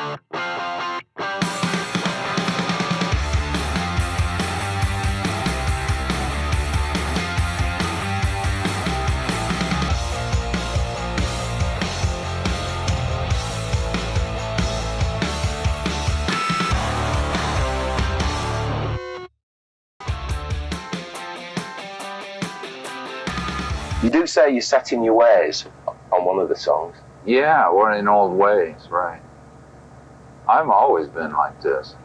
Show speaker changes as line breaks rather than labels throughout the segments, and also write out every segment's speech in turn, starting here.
You do say you're set in your ways on one of the songs.
Yeah, or in old ways, right. I've always been like this.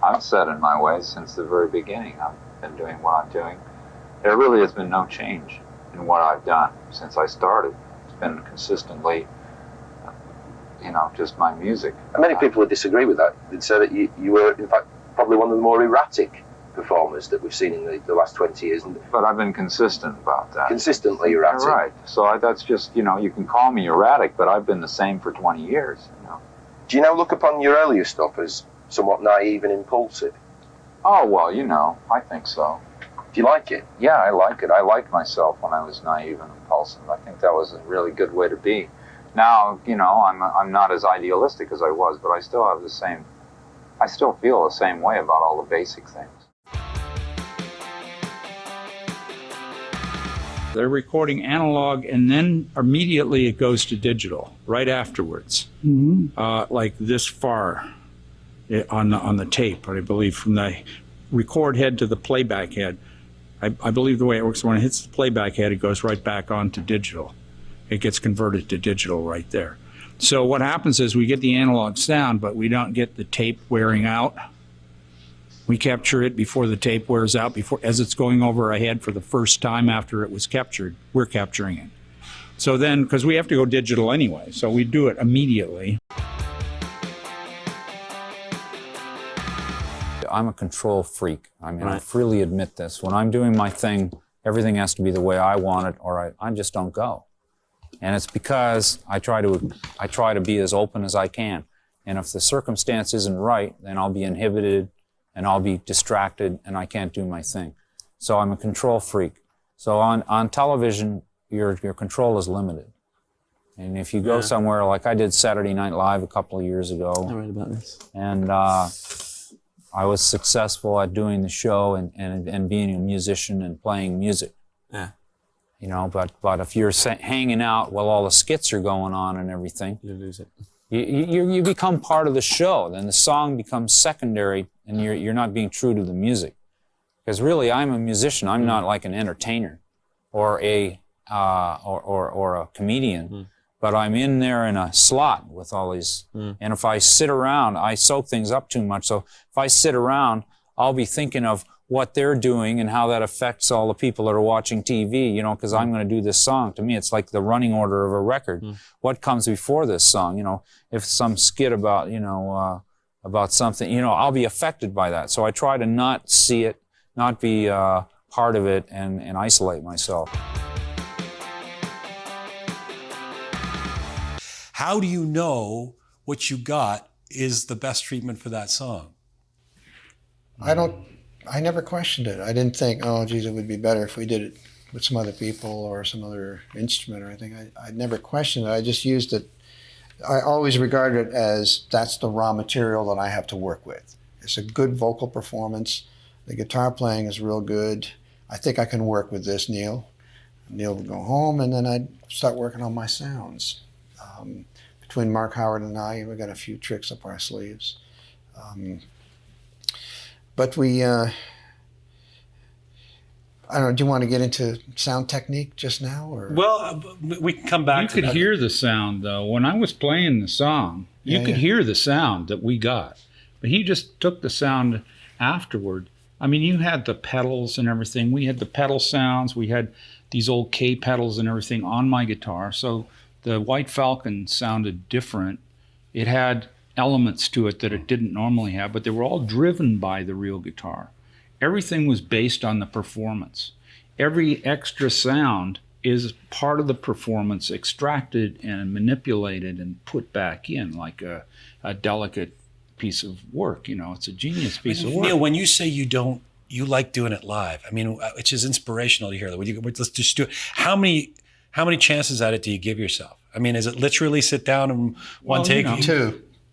I'm set in my ways since the very beginning. I've been doing what I'm doing. There really has been no change in what I've done since I started. It's been consistently, just my music.
And many people would disagree with that. They'd say that you were, in fact, probably one of the more erratic performers that we've seen in the last 20 years.
But I've been consistent about that.
Consistently erratic.
Right. So that's just, you can call me erratic, but I've been the same for 20 years.
Do you now look upon your earlier stuff as somewhat naive and impulsive?
Oh, well, I think so.
Do you like it?
Yeah, I like it. I liked myself when I was naive and impulsive. I think that was a really good way to be. Now, I'm not as idealistic as I was, but I still feel the same way about all the basic things.
They're recording analog, and then immediately it goes to digital, right afterwards. Mm-hmm. Like this far on the tape, I believe, from the record head to the playback head. I believe the way it works, when it hits the playback head, it goes right back on to digital. It gets converted to digital right there. So what happens is we get the analog sound, but we don't get the tape wearing out. We capture it before the tape wears out, as it's going over our head for the first time after it was captured, we're capturing it. So then, because we have to go digital anyway, so we do it immediately.
I'm a control freak. I freely admit this. When I'm doing my thing, everything has to be the way I want it, or I just don't go. And it's because I try to be as open as I can. And if the circumstance isn't right, then I'll be inhibited, and I'll be distracted, and I can't do my thing. So I'm a control freak. So on television, your control is limited. And if you go somewhere, like I did Saturday Night Live a couple of years ago.
I read about this.
And I was successful at doing the show and being a musician and playing music.
Yeah.
But if you're hanging out while all the skits are going on and everything,
you lose it.
You become part of the show. Then the song becomes secondary, and you're not being true to the music. Because really, I'm a musician. I'm not like an entertainer or a comedian. But I'm in there in a slot with all these. And if I sit around, I soak things up too much. So if I sit around, I'll be thinking of what they're doing and how that affects all the people that are watching TV, because I'm going to do this song. To me, it's like the running order of a record. What comes before this song? If some skit about, about something, I'll be affected by that. So I try to not see it, not be part of it, and isolate myself.
How do you know what you got is the best treatment for that song?
I never questioned it. I didn't think, oh, geez, it would be better if we did it with some other people or some other instrument or anything. I never questioned it. I just used it. I always regarded it as that's the raw material that I have to work with. It's a good vocal performance. The guitar playing is real good. I think I can work with this, Neil. Neil would go home, and then I'd start working on my sounds. Between Mark Howard and I, we got a few tricks up our sleeves. But we, I don't know, do you want to get into sound technique just now? Or?
Well, we can come back
to that. You could hear the sound, though. When I was playing the song, you could hear the sound that we got. But he just took the sound afterward. I mean, you had the pedals and everything. We had the pedal sounds. We had these old K pedals and everything on my guitar. So the White Falcon sounded different. It had elements to it that it didn't normally have, but they were all driven by the real guitar. Everything was based on the performance. Every extra sound is part of the performance, extracted and manipulated and put back in like a delicate piece of work. It's a genius piece of work.
Neil, when you say you like doing it live, I mean, it's just inspirational to hear that. Let's just do it. How many chances at it do you give yourself? I mean, is it literally sit down and one take?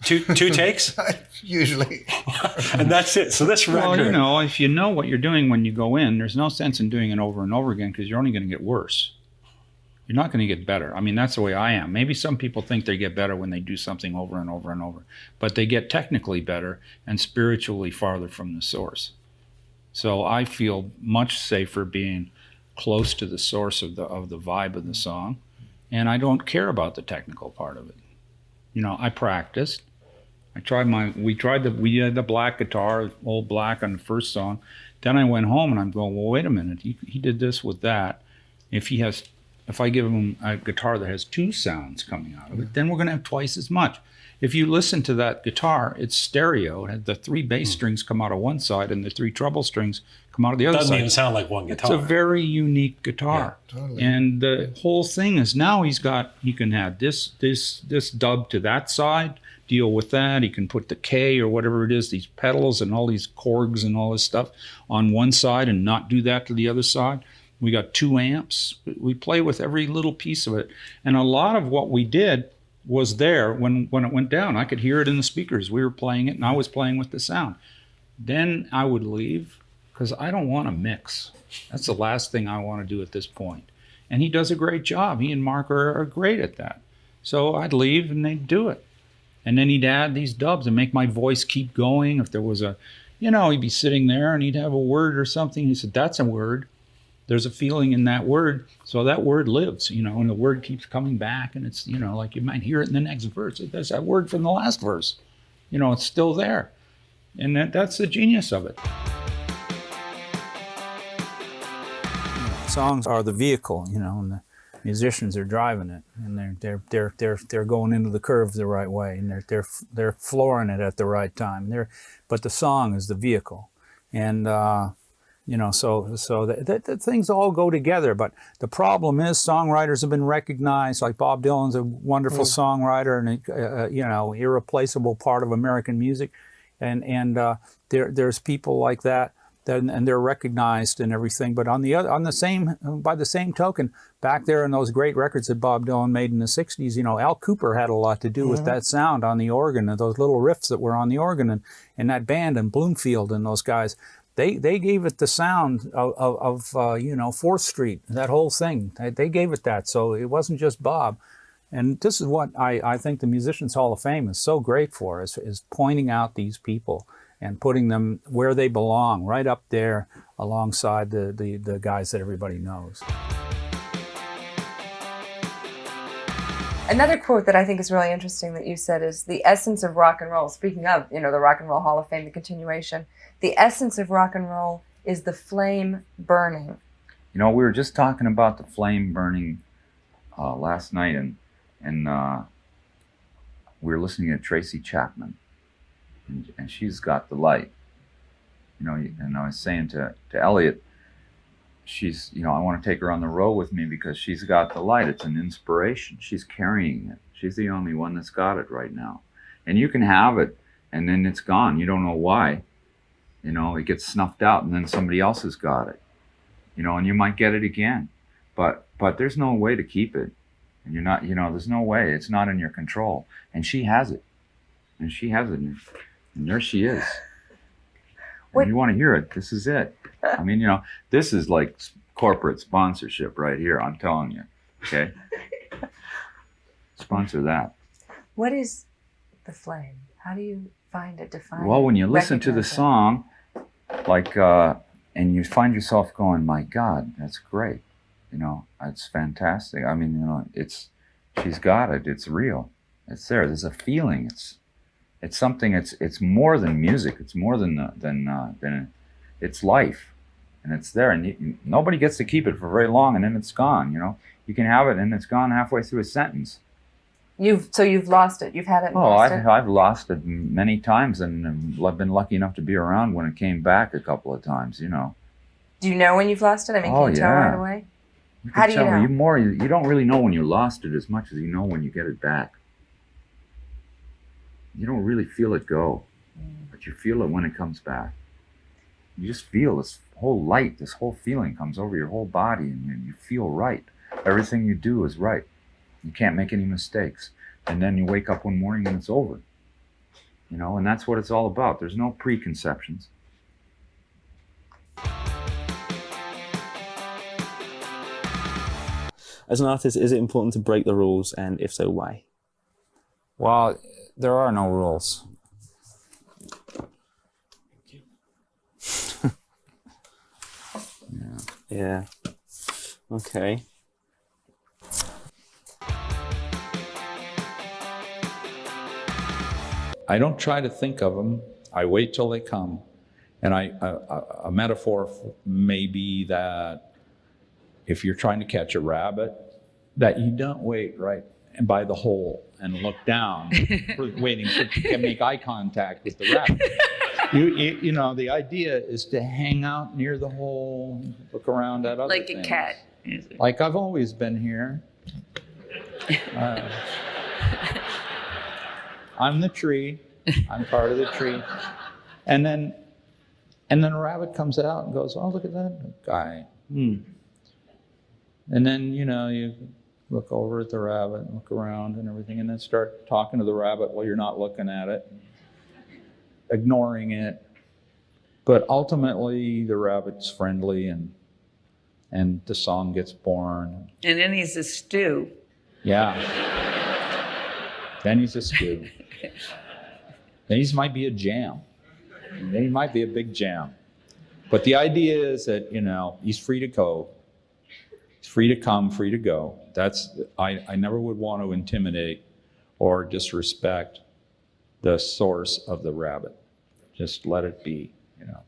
Two takes?
Usually.
And that's it. So this record.
Well, you know, if you know what you're doing when you go in, there's no sense in doing it over and over again because you're only going to get worse. You're not going to get better. I mean, that's the way I am. Maybe some people think they get better when they do something over and over and over, but they get technically better and spiritually farther from the source. So I feel much safer being close to the source of the vibe of the song, and I don't care about the technical part of it. You know, I practiced. We had the black guitar, old black on the first song. Then I went home and I'm going, well, wait a minute. He did this with that. If I give him a guitar that has two sounds coming out of it, then we're going to have twice as much. If you listen to that guitar, it's stereo. It has the three bass strings come out of one side and the three treble strings come out of the other side.
Doesn't even sound like one guitar.
It's a very unique guitar.
Yeah, totally.
And the whole thing is now he can have this dub to that side, deal with that. He can put the K or whatever it is, these pedals and all these chords and all this stuff on one side and not do that to the other side. We got 2 amps. We play with every little piece of it. And a lot of what we did was there when it went down. I could hear it in the speakers. We were playing it and I was playing with the sound. Then I would leave because I don't want to mix. That's the last thing I want to do at this point. And he does a great job. He and Mark are great at that. So I'd leave and they'd do it. And then he'd add these dubs and make my voice keep going. If there was he'd be sitting there and he'd have a word or something. He said, that's a word. There's a feeling in that word. So that word lives, and the word keeps coming back. And it's, like you might hear it in the next verse. There's that word from the last verse. It's still there. And that's the genius of it.
Songs are the vehicle, and the musicians are driving it, and they're going into the curve the right way, and they're flooring it at the right time. But the song is the vehicle, and so the things all go together. But the problem is songwriters have been recognized. Like Bob Dylan's a wonderful songwriter and irreplaceable part of American music, and there's people like that. And they're recognized and everything, but by the same token, back there in those great records that Bob Dylan made in the '60s, Al Cooper had a lot to do with that sound on the organ and those little riffs that were on the organ, and that band and Bloomfield and those guys, they gave it the sound of 4th Street, that whole thing. They gave it that, so it wasn't just Bob. And this is what I think the Musicians Hall of Fame is so great for, is pointing out these people and putting them where they belong, right up there alongside the guys that everybody knows.
Another quote that I think is really interesting that you said is, the essence of rock and roll, speaking of, the Rock and Roll Hall of Fame, the continuation, the essence of rock and roll is the flame burning.
We were just talking about the flame burning last night, and we were listening to Tracy Chapman. And she's got the light, and I was saying to Elliot, she's, I want to take her on the road with me because she's got the light. It's an inspiration. She's carrying it. She's the only one that's got it right now. And you can have it and then it's gone. You don't know why. It gets snuffed out and then somebody else has got it, and you might get it again. But there's no way to keep it. And you're not, there's no way. It's not in your control. And she has it. And she has it. And there she is. And you want to hear it. This is it. I mean, this is like corporate sponsorship right here. I'm telling you. Okay? Sponsor that.
What is the flame? How do you find it, define it?
Well, when you listen to the song, and you find yourself going, my God, that's great. It's fantastic. I mean, she's got it. It's real. It's there. There's a feeling. It's something. It's more than music. It's more than it's life, and it's there. And nobody gets to keep it for very long, and then it's gone. You can have it, and it's gone halfway through a sentence.
You've lost it. You've had it.
I've lost it many times, and I've been lucky enough to be around when it came back a couple of times. Do
you know when you've lost it? I mean, can you tell right away? How do you know?
You don't really know when you lost it as much as you know when you get it back. You don't really feel it go, but you feel it when it comes back. You just feel this whole light, this whole feeling comes over your whole body, and you feel right. Everything you do is right. You can't make any mistakes. And then you wake up one morning and it's over.
You know, and that's what it's all about. There's no preconceptions.
As an artist, is it important to break the rules, and if so, why?
Well, there are no rules.
Yeah. Okay.
I don't try to think of them. I wait till they come. And a metaphor may be that if you're trying to catch a rabbit, that you don't wait right and by the hole and look down, waiting to make eye contact with the rabbit. You know, the idea is to hang out near the hole, look around at other
like
things.
a cat.
Like I've always been here. I'm the tree. I'm part of the tree. And then a rabbit comes out and goes, oh, look at that guy. And then, you know, you look over at the rabbit and look around and everything, and then start talking to the rabbit while you're not looking at it, ignoring it. But ultimately, the rabbit's friendly and the song gets born.
And then he's a stew.
Yeah. Then he's a stew. Then he might be a jam. Then he might be a big jam. But the idea is that, you know, he's free to go. He's free to come, free to go. I never would want to intimidate or disrespect the source of the rabbit. Just let it be, you know.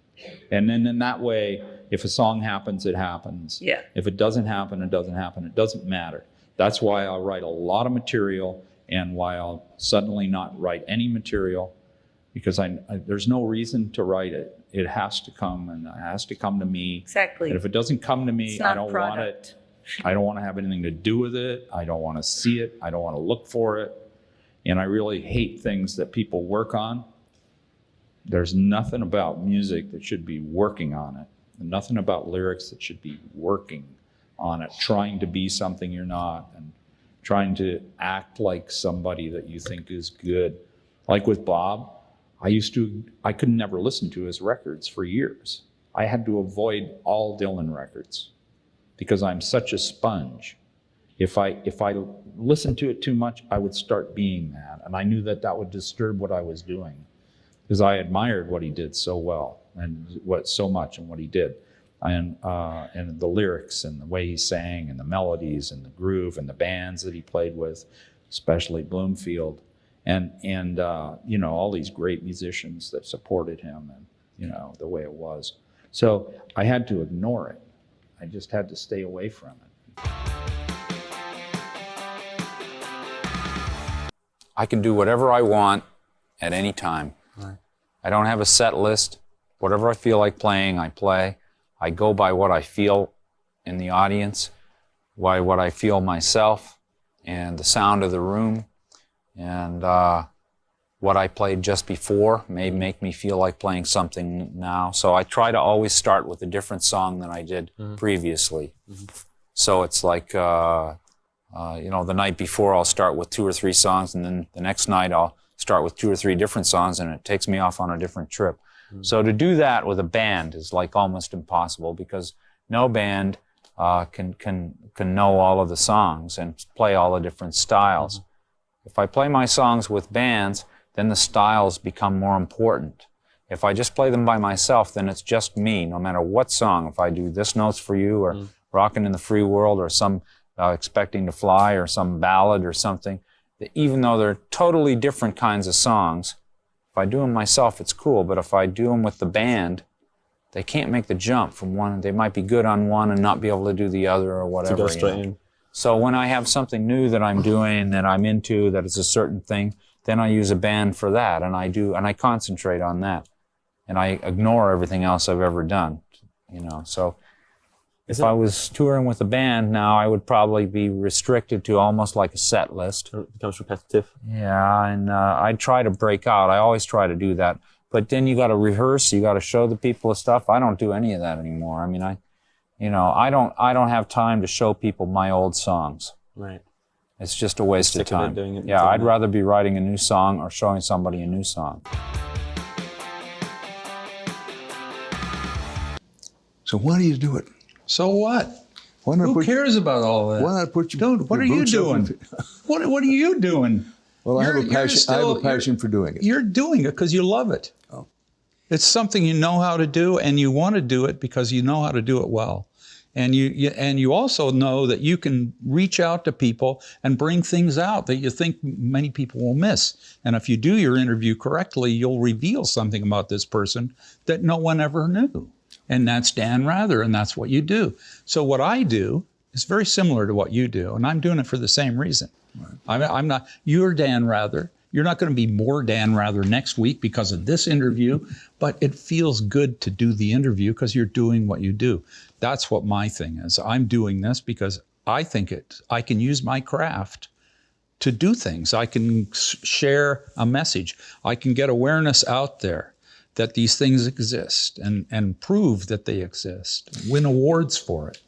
And then in that way, if a song happens, it happens.
Yeah.
If it doesn't happen, it doesn't happen. It doesn't matter. That's why I'll write a lot of material and why I'll suddenly not write any material, because there's no reason to write it. It has to come, and it has to come to me.
Exactly.
And if it doesn't come to me,
It's not
I don't want it. I don't want to have anything to do with it. I don't want to see it. I don't want to look for it. And I really hate things that people work on. There's nothing about music that should be working on it. And nothing about lyrics that should be working on it, trying to be something you're not, and trying to act like somebody that you think is good. Like with Bob, I could never listen to his records for years. I had to avoid all Dylan records because I'm such a sponge. If I listened to it too much, I would start being that. And I knew that would disturb what I was doing, because I admired what he did so well and so much and what he did. And the lyrics and the way he sang and the melodies and the groove and the bands that he played with, especially Bloomfield, and you know, all these great musicians that supported him, and you know, the way it was. So I had to ignore it. I just had to stay away from it.
I can do whatever I want at any time. Right. I don't have a set list. Whatever I feel like playing, I play. I go by what I feel in the audience, by what I feel myself, and the sound of the room, and what I played just before may make me feel like playing something now. So I try to always start with a different song than I did previously. So it's like, you know, the night before I'll start with 2 or 3 songs, and then the next night I'll start with 2 or 3 different songs, and it takes me off on a different trip. So to do that with a band is like almost impossible, because no band can know all of the songs and play all the different styles. If I play my songs with bands, then the styles become more important. If I just play them by myself, then it's just me, no matter what song. If I do This Note's for You, or Rockin' in the Free World, or some Expecting to Fly, or some ballad or something, even though they're totally different kinds of songs, if I do them myself, it's cool. But if I do them with the band, they can't make the jump from one. They might be good on one and not be able to do the other, or whatever.
To go straight in.
So when I have something new that I'm doing, that I'm into, that is a certain thing, then I use a band for that, and I concentrate on that, and I ignore everything else I've ever done, you know. So if I was touring with a band now, I would probably be restricted to almost like a set list.
It becomes repetitive.
Yeah, and I'd try to break out. I always try to do that. But then you got to rehearse. You got to show the people the stuff. I don't do any of that anymore. I mean, I don't have time to show people my old songs.
Right.
It's just a waste of
Sick of it,
time.
doing it,
Yeah,
doing
I'd
it.
rather be writing a new song or showing somebody a new song.
So why do you do it?
So what?
Why not
Who
put,
cares about all that?
Why not put your
Dude, what are
your
you
boots up
doing?
and-
What are you doing?
Well, I have
You're-
a
you're
passion. I
still-
have a passion for doing it.
You're doing it because you love it.
Oh.
It's something you know how to do, and you want to do it because you know how to do it well. And you also know that you can reach out to people and bring things out that you think many people will miss. And if you do your interview correctly, you'll reveal something about this person that no one ever knew. And that's Dan Rather, and that's what you do. So what I do is very similar to what you do, and I'm doing it for the same reason. Right. I'm not, you're Dan Rather. You're not going to be more Dan Rather next week because of this interview, but it feels good to do the interview because you're doing what you do. That's what my thing is. I'm doing this because I think I can use my craft to do things. I can share a message. I can get awareness out there that these things exist and prove that they exist, win awards for it.